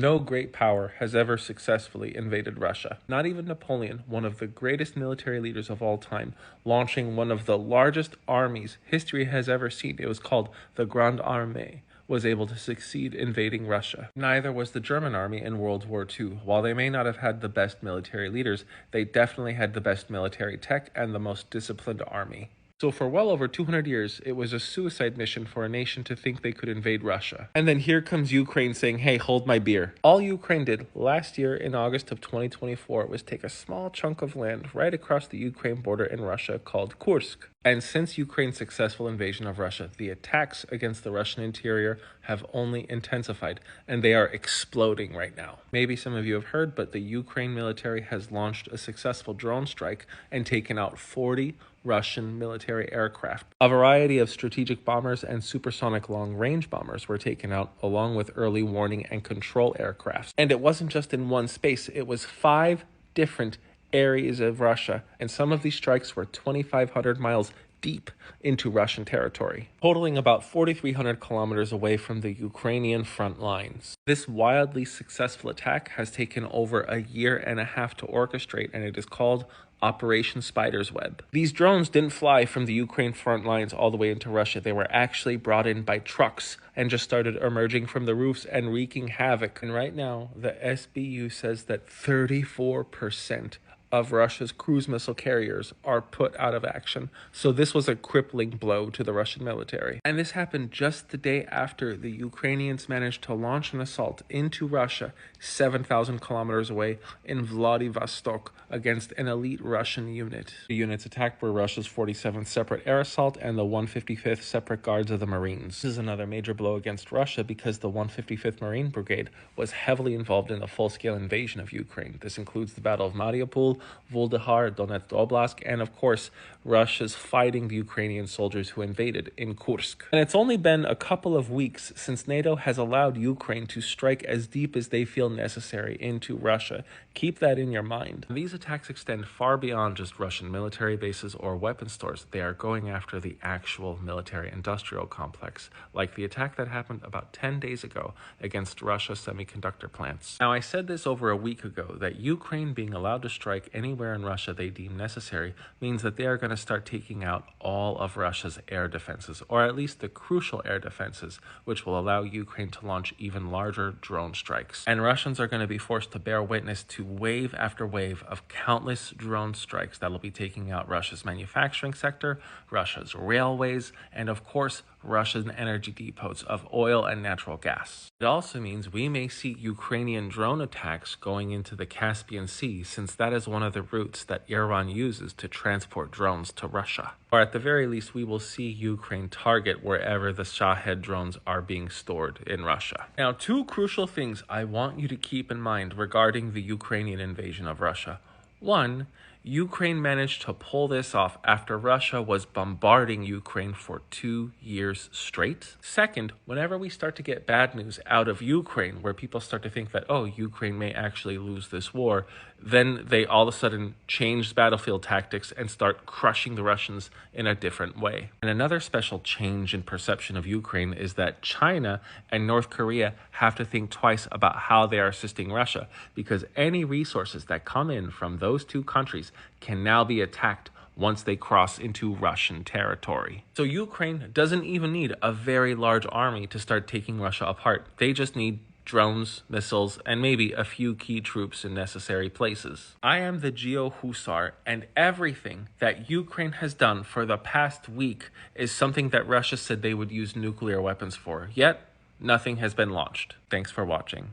No great power has ever successfully invaded Russia. Not even Napoleon, one of the greatest military leaders of all time, launching one of the largest armies history has ever seen. It was called the Grande Armée, was able to succeed invading Russia. Neither was the German army in World War II. While they may not have had the best military leaders, they definitely had the best military tech and the most disciplined army. So for well over 200 years, it was a suicide mission for a nation to think they could invade Russia. And then here comes Ukraine saying, hey, hold my beer. All Ukraine did last year in August of 2024 was take a small chunk of land right across the Ukraine border in Russia called Kursk. And since Ukraine's successful invasion of Russia, the attacks against the Russian interior have only intensified, and they are exploding right now. Maybe some of you have heard, but the Ukraine military has launched a successful drone strike and taken out 40 Russian military aircraft. A variety of strategic bombers and supersonic long-range bombers were taken out, along with early warning and control aircraft. And it wasn't just in one space, it was 5 different areas of Russia, and some of these strikes were 2,500 miles deep into Russian territory, totaling about 4,300 kilometers away from the Ukrainian front lines. This wildly successful attack has taken over a year and a half to orchestrate, and it is called Operation Spider's Web. These drones didn't fly from the Ukraine front lines all the way into Russia. They were actually brought in by trucks and just started emerging from the roofs and wreaking havoc. And right now, the SBU says that 34% of Russia's cruise missile carriers are put out of action. So this was a crippling blow to the Russian military. And this happened just the day after the Ukrainians managed to launch an assault into Russia 7,000 kilometers away in Vladivostok against an elite Russian unit. The units attacked were Russia's 47th Separate Air Assault and the 155th Separate Guards of the Marines. This is another major blow against Russia because the 155th Marine Brigade was heavily involved in the full-scale invasion of Ukraine. This includes the Battle of Mariupol, Volodar, Donetsk Oblast, and of course, Russia's fighting the Ukrainian soldiers who invaded in Kursk. And it's only been a couple of weeks since NATO has allowed Ukraine to strike as deep as they feel necessary into Russia. Keep that in your mind. These attacks extend far beyond just Russian military bases or weapon stores. They are going after the actual military-industrial complex, like the attack that happened about 10 days ago against Russia's semiconductor plants. Now, I said this over a week ago, that Ukraine being allowed to strike anywhere in Russia they deem necessary means that they are going to start taking out all of Russia's air defenses, or at least the crucial air defenses, which will allow Ukraine to launch even larger drone strikes. And Russians are going to be forced to bear witness to wave after wave of countless drone strikes that will be taking out Russia's manufacturing sector, Russia's railways, and of course, Russian energy depots of oil and natural gas. It also means we may see Ukrainian drone attacks going into the Caspian Sea, since that is one of the routes that Iran uses to transport drones to Russia. Or at the very least, we will see Ukraine target wherever the Shahed drones are being stored in Russia. Now, 2 crucial things I want you to keep in mind regarding the Ukrainian invasion of Russia. 1, Ukraine managed to pull this off after Russia was bombarding Ukraine for 2 years straight. Second, whenever we start to get bad news out of Ukraine, where people start to think that, oh, Ukraine may actually lose this war, then they all of a sudden change battlefield tactics and start crushing the Russians in a different way. And another special change in perception of Ukraine is that China and North Korea have to think twice about how they are assisting Russia, because any resources that come in from those 2 countries can now be attacked once they cross into Russian territory. So Ukraine doesn't even need a very large army to start taking Russia apart. They just need drones, missiles, and maybe a few key troops in necessary places. I am the Geo Hussar, and everything that Ukraine has done for the past week is something that Russia said they would use nuclear weapons for, yet nothing has been launched. Thanks for watching.